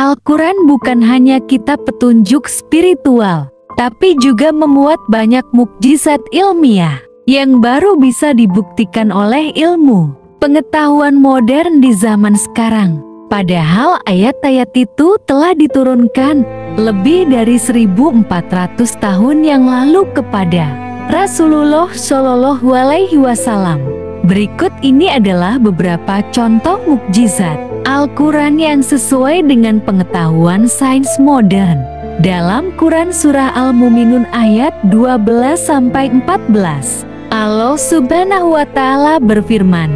Al-Quran bukan hanya kitab petunjuk spiritual, tapi juga memuat banyak mukjizat ilmiah yang baru bisa dibuktikan oleh ilmu pengetahuan modern di zaman sekarang. Padahal ayat-ayat itu telah diturunkan lebih dari 1400 tahun yang lalu kepada Rasulullah Shallallahu Alaihi Wasallam. Berikut ini adalah beberapa contoh mukjizat Al-Quran yang sesuai dengan pengetahuan sains modern. Dalam Quran Surah Al-Mu'minun ayat 12-14, Allah Subhanahu wa Ta'ala berfirman,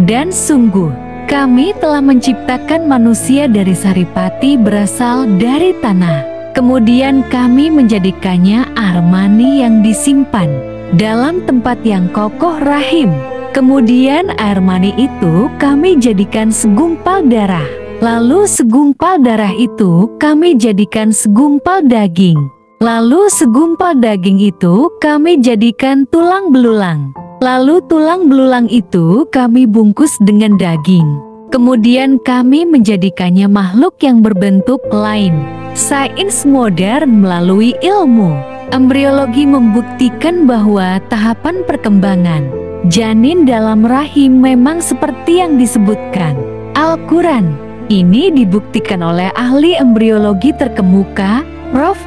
"Dan sungguh kami telah menciptakan manusia dari saripati berasal dari tanah. Kemudian kami menjadikannya armani yang disimpan dalam tempat yang kokoh rahim. Kemudian air mani itu kami jadikan segumpal darah. Lalu segumpal darah itu kami jadikan segumpal daging. Lalu segumpal daging itu kami jadikan tulang belulang. Lalu tulang belulang itu kami bungkus dengan daging. Kemudian kami menjadikannya makhluk yang berbentuk lain." Sains modern melalui ilmu embriologi membuktikan bahwa tahapan perkembangan janin dalam rahim memang seperti yang disebutkan Al-Quran. Ini dibuktikan oleh ahli embriologi terkemuka, Prof.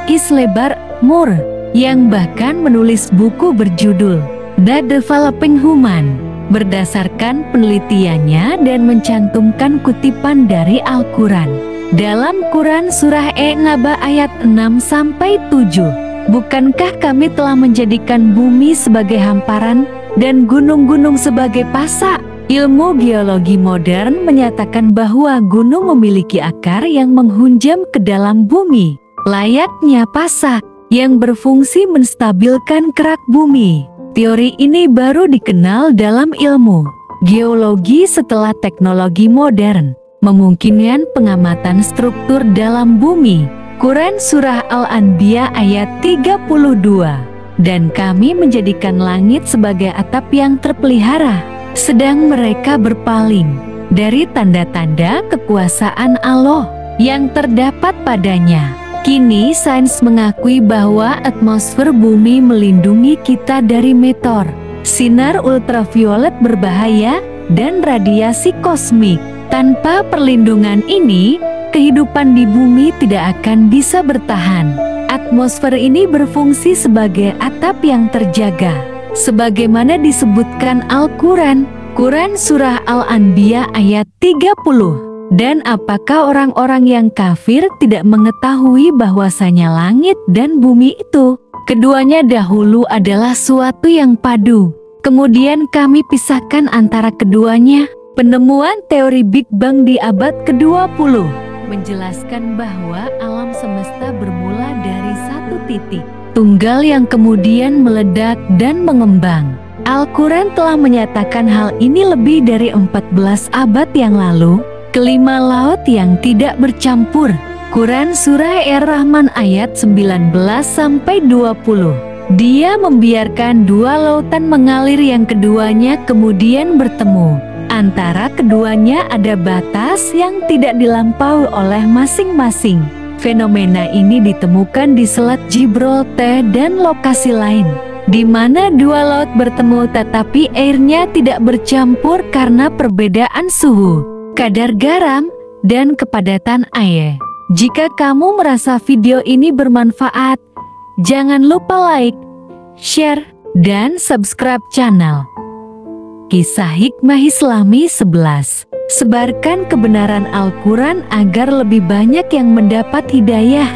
Islebar Moore, yang bahkan menulis buku berjudul The Developing Human berdasarkan penelitiannya dan mencantumkan kutipan dari Al-Quran. Dalam Quran Surah An-Naba ayat 6-7, "Bukankah kami telah menjadikan bumi sebagai hamparan dan gunung-gunung sebagai pasak?" Ilmu geologi modern menyatakan bahwa gunung memiliki akar yang menghunjam ke dalam bumi, layaknya pasak yang berfungsi menstabilkan kerak bumi. Teori ini baru dikenal dalam ilmu geologi setelah teknologi modern memungkinkan pengamatan struktur dalam bumi. Quran Surah Al-Anbiya ayat 32, "Dan kami menjadikan langit sebagai atap yang terpelihara, sedang mereka berpaling dari tanda-tanda kekuasaan Allah yang terdapat padanya." Kini sains mengakui bahwa atmosfer bumi melindungi kita dari meteor, sinar ultraviolet berbahaya, dan radiasi kosmik. Tanpa perlindungan ini, kehidupan di bumi tidak akan bisa bertahan. Atmosfer ini berfungsi sebagai atap yang terjaga, sebagaimana disebutkan Al-Quran, Quran Surah Al-Anbiya ayat 30. "Dan apakah orang-orang yang kafir tidak mengetahui bahwasanya langit dan bumi itu, keduanya dahulu adalah suatu yang padu, kemudian kami pisahkan antara keduanya?" Penemuan teori Big Bang di abad ke-20 menjelaskan bahwa alam semesta bermula dari satu titik tunggal yang kemudian meledak dan mengembang. Al-Quran telah menyatakan hal ini lebih dari 14 abad yang lalu. Kelima laut yang tidak bercampur. Quran Surah Ar-Rahman ayat 19-20. "Dia membiarkan dua lautan mengalir yang keduanya kemudian bertemu. Antara keduanya ada batas yang tidak dilampaui oleh masing-masing. Fenomena ini ditemukan di Selat Gibraltar dan lokasi lain, di mana dua laut bertemu tetapi airnya tidak bercampur karena perbedaan suhu, kadar garam, dan kepadatan air." Jika kamu merasa video ini bermanfaat, jangan lupa like, share, dan subscribe channel Kisah Hikmah Islami 11. Sebarkan kebenaran Al-Quran agar lebih banyak yang mendapat hidayah.